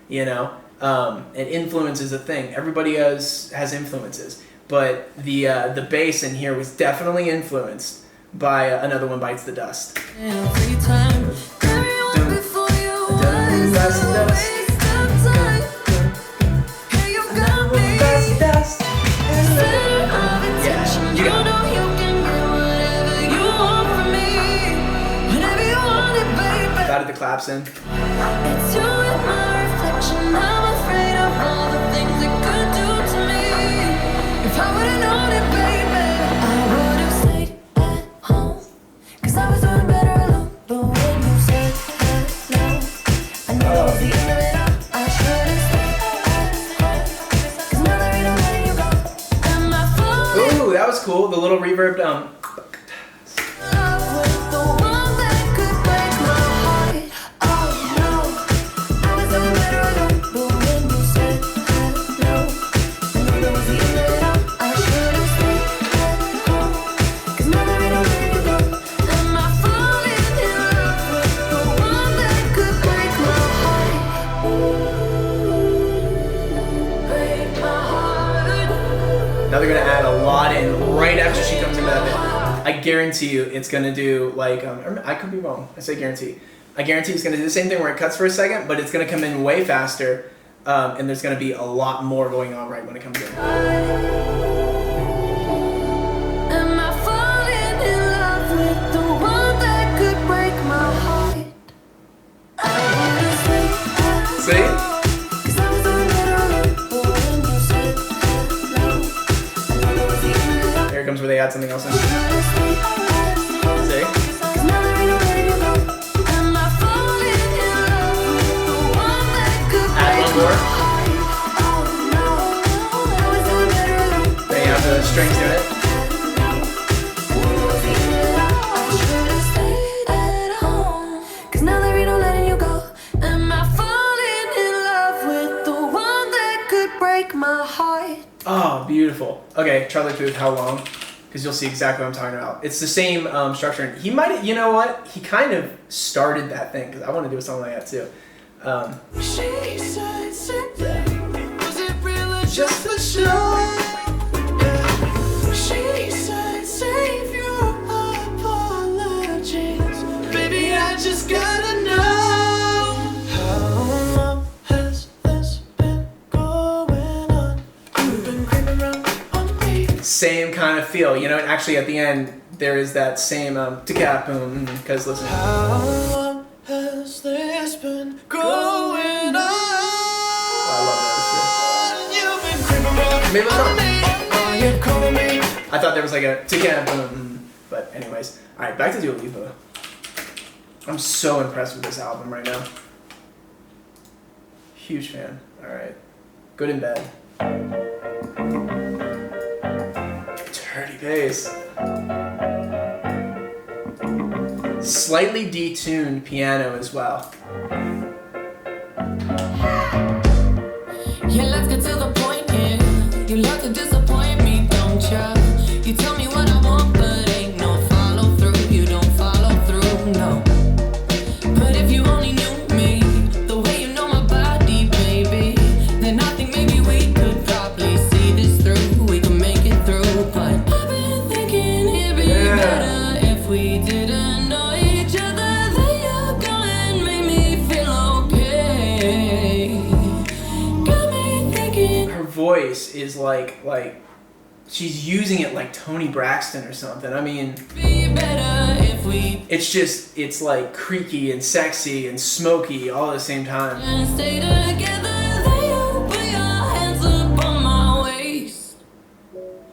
you know? And influence is a thing. Everybody has influences. But the bass in here was definitely influenced by Another One Bites the Dust. Every time, everyone before you was Bites the a Dust. waste of time. Hey, you got me. Center of attention. you You got it. know you can get whatever you want from me. Whenever you want it, baby. Added the claps in. It's you and my reflection. I'm afraid of all the things it could do to me. If I would've known it, baby, I would've stayed at home. 'Cause I was doing better alone. But when you said hello, I knew that was the end of it all. I should've stayed at home. 'Cause now there ain't no letting you go. Am I falling Ooh, that was cool. The little reverb. in love with the one that could break my heart? Oh no, I was doing better alone. But when you said hello, I knew that was the end of it all. I should've stayed at home. 'Cause now there ain't no letting you go. Am I falling in love with the one that could break my heart? Break my heart. Now they're gonna add a lot in right after she comes into that bit. I guarantee you, it's gonna do like I could be wrong. I say guarantee. I guarantee it's gonna do the same thing where it cuts for a second, but it's gonna come in way faster, and there's gonna be a lot more going on right when it comes in. Am I falling in love with the one that could break my heart? I wanna stay at See? home. 'Cause I was doing better alone. But when you said hello, I knew that was the end of it all. Here comes where they add something else in. I should've stayed at home. See? 'Cause now there ain't no letting you go. Am I falling in love with the one that could Add break one my more. heart? Oh no, I was doing better alone. Then you have the strings doing it. Cause now there ain't no letting you go. Am I falling in love with the one that could break my heart? Oh, beautiful. Okay, Charlie Puth, How Long? Because you'll see exactly what I'm talking about. It's the same structure. He might, you know what? He kind of started that thing because I want to do a song like that too. She said, was it real or just for show? She said, save your apologies. Baby, I just gotta know. How long has this been going on? You've been creeping around on me. Same kind of feel, you know. And actually, at the end, there is that same boom. Because listen, How long has this been going on? I You've been creeping around Maybe it's not. on me. Are you calling me? I thought there was like a boom. But anyways, all right, back to Dua Lipa. I'm so impressed with this album right now. Huge fan. All right. Good in bed. Dirty bass. Slightly detuned piano as well. Yeah, let's get to the point here. You love to disappoint me, don't ya? You tell me what I want, but ain't no follow through. You don't follow through, no. But if you only knew me, the way you know my body, baby, then I think maybe we could probably see this through. We can make it through, but I've been thinking it'd be better if we didn't know each other. There you go and made me feel okay. Got me thinking. Her voice is like she's using it like Toni Braxton or something. I mean, Be better if we it's like creaky and sexy and smoky all at the same time. didn't stay together. There you put your hands up on my waist.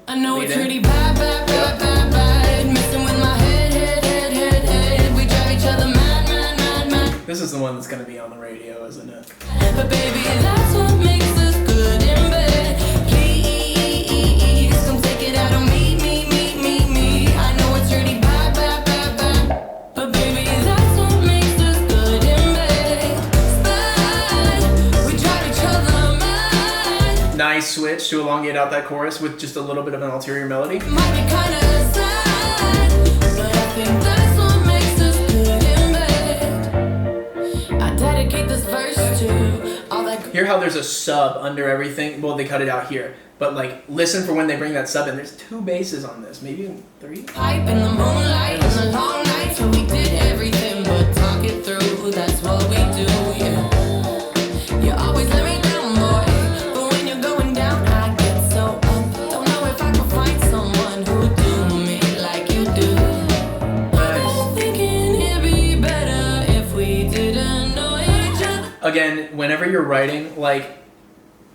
I know it's Lead in. pretty bad, bad, bad, bad, bad. Messing with my head. We drive each other mad, mad, mad, mad. This is the one that's gonna be on the radio, isn't it? But baby, that's what makes us good in bed. Please come take it out on me. I know it's really bad, bad, bad, bad. But baby, that's what makes us good in bed. Bad. We drive each other mad. Nice switch to elongate out that chorus with just a little bit of an ulterior melody. Might be kinda sad, but I think that's what makes us good in bed. I dedicate this verse to all that. Hear how there's a sub under everything? Well, they cut it out here. But like, listen for when they bring that sub in. There's 2 basses on this, maybe even 3. Pipe in the moonlight and the long nights where we did everything but talk it through. That's what we do, yeah. You always let me down, boy, but when you're going down, I get so up. Don't know if I could find someone who do me like you do. I'm thinking it'd be better if we didn't know each other. Again, whenever you're writing, like,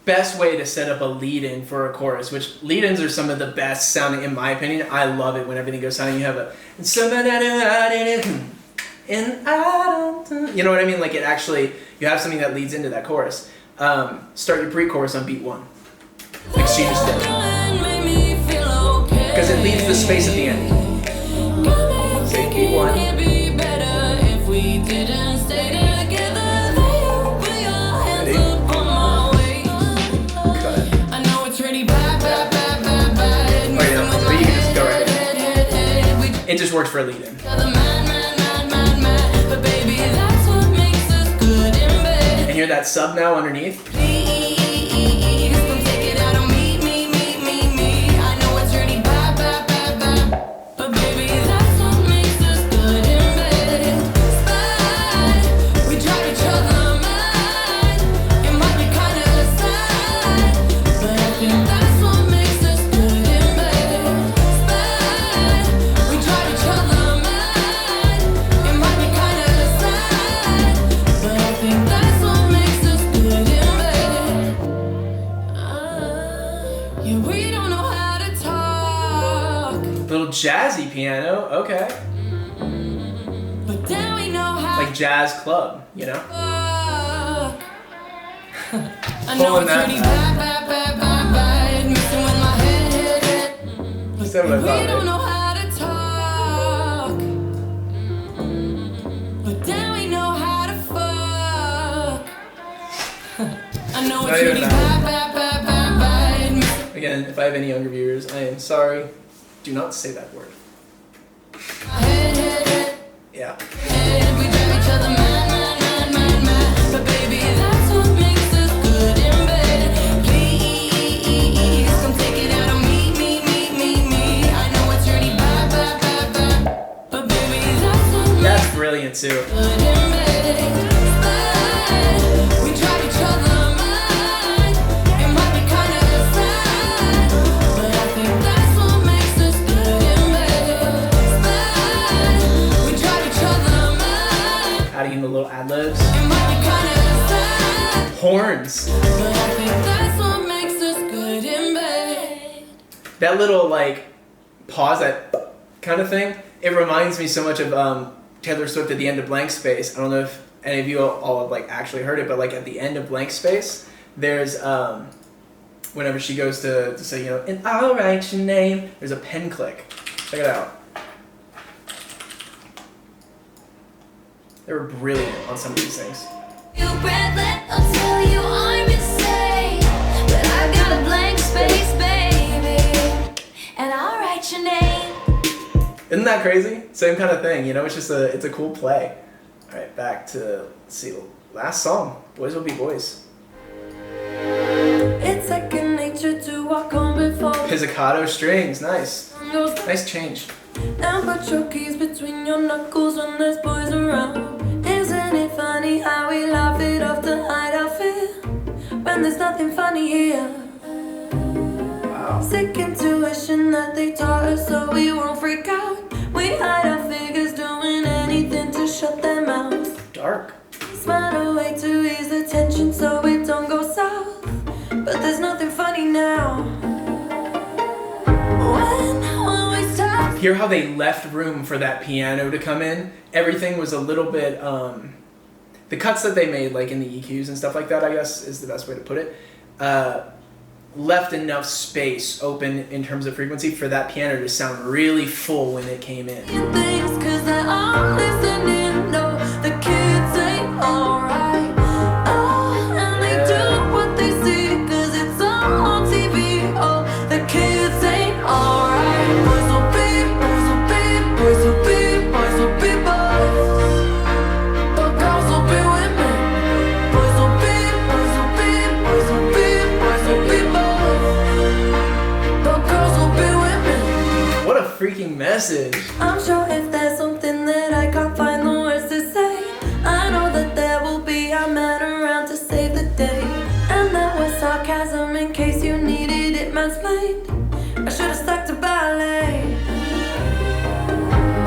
best way to set up a lead-in for a chorus, which lead-ins are some of the best sounding, in my opinion. I love it when everything goes sounding. You have a, you know what I mean? Like, it actually, you have something that leads into that chorus. Start your pre-chorus on beat 1, like she just did, because it leaves the space at the end. Say beat 1. It'd be better if we didn't stay together. Put your hands up on my waist. I know it's really bad, bad, bad, bad, bad. Oh, yeah, but you can just go right ahead. We It just works for a lead-in. the mad, mad, mad, mad, mad. But baby, that's what makes us good in bed. And hear that sub now underneath? Please come take it out on me. I know it's really bad, bad, bad, bad. But baby, that's what makes us good in bed. Bad. We drive each other mad. It might be kinda sad, but I think that's what makes us good in bed. Bad. We drive each other mad. It might be kinda sad, but I think that's what makes us good in bed. Yeah, we don't know how to talk, Little jazzy piano, okay. but then we know how Like jazz club, you know? to fuck. I know Pulling it's that really bad, bad, bad, bad, bad. Messing with my head. You said what I We thought, don't right? know how to talk, but then we know how to fuck. I know Not it's even really that. bad, bad, bad, bad, bad. Again, if I have any younger viewers, I am sorry. Do not say that word. Head. Yeah. We drive each other mad, mad, mad, mad, mad. But baby, that's what makes us good in bed. Please come take it out on me. I know it's really bad, bad, bad, bad. But baby, that's what makes That's brilliant too. good in bed. Bad. We drive each other mad. It might be kinda sad, but I think that's what makes us good in bed. Bad. We drive each other mad. Adding in the little ad-libs. It might be kinda sad, Horns. but I think that's what makes us good in bed. That little like pause, that kind of thing, it reminds me so much of Taylor Swift at the end of Blank Space. I don't know if any of you all have like actually heard it, but like at the end of Blank Space, there's whenever she goes to say, you know, and I'll write your name, there's a pen click. Check it out. They were brilliant on some of these things. You read that, I'll tell you I'm insane, but I've got a blank space, baby, and I'll write your name. Isn't that crazy? Same kind of thing, you know, it's a cool play. All right, back to, let's see, last song, Boys Will Be Boys. It's second nature to walk home before Pizzicato strings, nice. Nice change. and put your keys between your knuckles when there's boys around. Isn't it funny how we laugh it off to hide our fear when there's nothing funny here? Wow. Sick intuition that they taught us so we won't freak out. We hide our figures doing anything to shut them out. Dark. Smile away to ease the tension so it don't go south. But there's nothing funny now. When we stop. Hear how they left room for that piano to come in? Everything was a little bit, the cuts that they made, like in the EQs and stuff like that, I guess is the best way to put it, left enough space open in terms of frequency for that piano to sound really full when it came in. Things cause they're all listening. No, the kids ain't alright. Oh, and they do what they see cause it's all on TV. Oh, the kids ain't alright. Boys will be, boys will be, boys will be, boys will be boys. But girls will be women. Boys will be, boys will be, boys will be, boys will be boys. But girls will be women. What a freaking message. I'm sure if there's something that I can't find the words to say, I know that there will be a man around to save the day. And that was sarcasm in case you needed it mansplained. I should have stuck to ballet.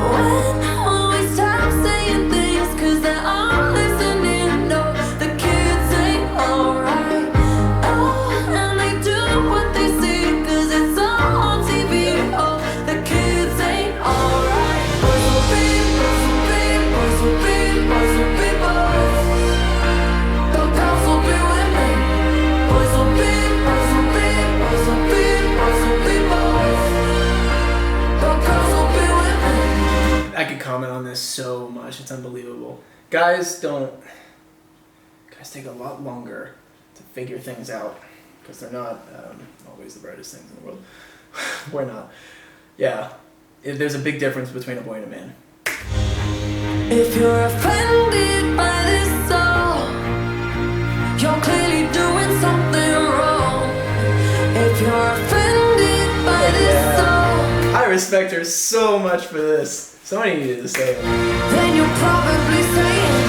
When we stop saying things cause they're all listening. No, the kids ain't alright. Oh, and they do what they see cause it's all on TV. Oh, the kids ain't alright. Boys will be, boys will be, boys will be, boys will be boys. But girls will be women. Boys will be, boys will be, boys will be, boys will be boys. But girls will be women. I could comment on this so much, it's unbelievable. Guys take a lot longer to figure things out because they're not always the brightest things in the world. We're not. Yeah, there's a big difference between a boy and a man. If you're offended by this song, you're clearly doing something wrong. If you're offended by this song, I respect her so much for this. Somebody needed to say it. then you're probably saying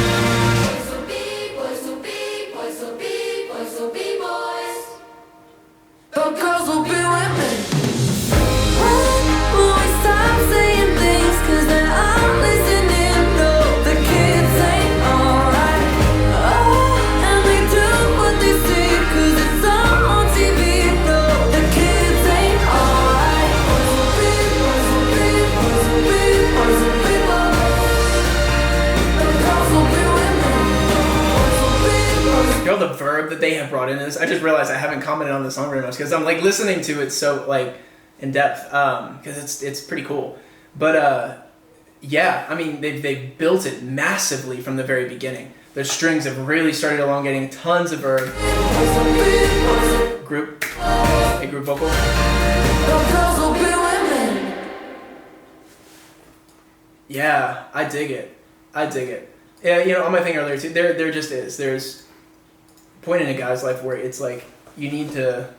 boys will be, boys will be, boys will be, boys will be boys. But girls will be women. When we stop saying things cause they're all listening. No, the kids ain't alright. Oh, and they do what they see cause it's all on TV. No, the kids ain't alright. Boys will be, boys will be, boys will be, boys will be boys. But girls will be women. Boys will be, boys will be. You know the verb that they have brought into this? I just realized I haven't commented on the song very much because I'm like listening to it so like in depth because it's pretty cool. But yeah, I mean they've built it massively from the very beginning. The strings have really started elongating, tons of verb. Group vocal. But girls will be women. Yeah, I dig it. Yeah, you know, on my thing earlier too, there just is. There's a point in a guy's life where it's like you need to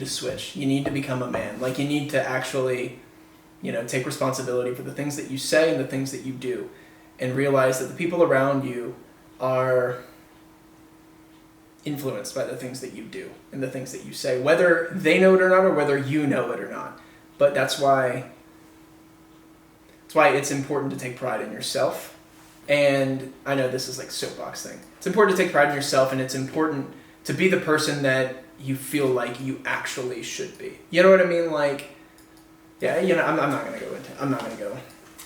switch. You need to become a man. Like you need to actually, you know, take responsibility for the things that you say and the things that you do, and realize that the people around you are influenced by the things that you do and the things that you say, whether they know it or not or whether you know it or not. But that's why it's important to take pride in yourself. And I know this is like soapbox thing. It's important to take pride in yourself, and it's important to be the person that you feel like you actually should be. You know what I mean? Like, yeah, you know, I'm not gonna go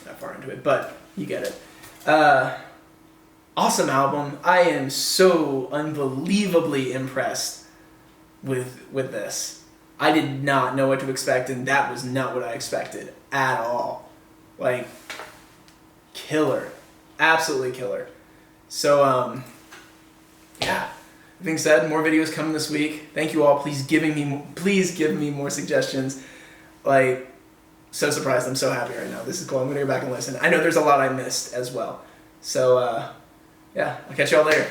that far into it, but you get it. Awesome album. I am so unbelievably impressed with this. I did not know what to expect, and that was not what I expected at all. Like, killer. Absolutely killer. So, yeah. That being said, more videos coming this week. Thank you all. Please give me more suggestions. Like, so surprised. I'm so happy right now. This is cool. I'm going to go back and listen. I know there's a lot I missed as well. So, yeah. I'll catch y'all later.